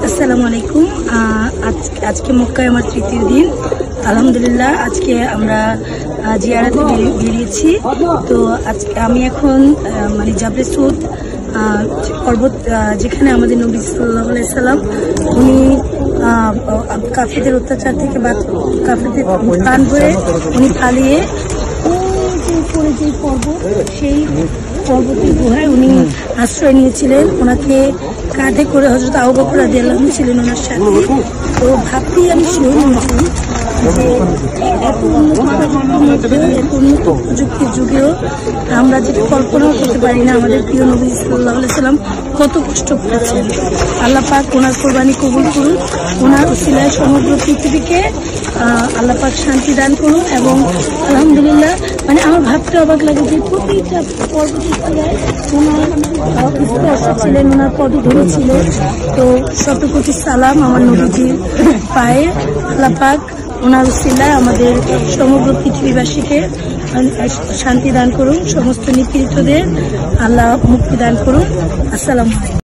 আসসালামু আলাইকুম। আজকে মক্কায় আমার তৃতীয় দিন। আলহামদুলিল্লাহ আজকে আমরা জিয়ারাতে বেরিয়েছি। তো আজকে আমি এখন জাবলে সুদ পর্বত, যেখানে আমাদের নবী সাল্লাল্লাহু আলাইহি সাল্লাম উনি কাফিরদের অত্যাচার থেকে কাফিরদের প্রাণ ভরে উনি পালিয়ে উপরে যে পর্বত, সেই পর্বতের গুহায় উনি আশ্রয় নিয়েছিলেন। ওনাকে কাঁধে করে হযরত আবু বকর রাদিয়াল্লাহু আনহু ছিলেন ওনার সাথে। তো ভাবতেই আমি শিহরণ হচ্ছি যে এত উন্নত প্রযুক্তির যুগেও আমরা যেটা কল্পনাও করতে পারি না, আমাদের প্রিয় নবী সাল্লাল্লাহু আলাইহি সাল্লাম কত কষ্ট করেছেন। আল্লাহ পাক ওনার কোরবানি কবুল করুন, ওনার উসিলায় সমগ্র পৃথিবীকে আল্লাহ পাক শান্তি দান করুন। এবং আলহামদুলিল্লাহ আমার ভাবতে অবাক লাগে যে প্রতিটা পর্বতের চূড়ায় ওনার স্পর্শ ছিলেন, ওনার পদধূলি ছিল। তো শত কোটি সালাম আমার নবীজির পায়ে। আল্লাহ পাক ওনার উসিলায় আমাদের সমগ্র পৃথিবীবাসীকে শান্তি দান করুন, সমস্ত নিপীড়িতদের আল্লাহ মুক্তি দান করুন। আসসালামু আলাইকুম।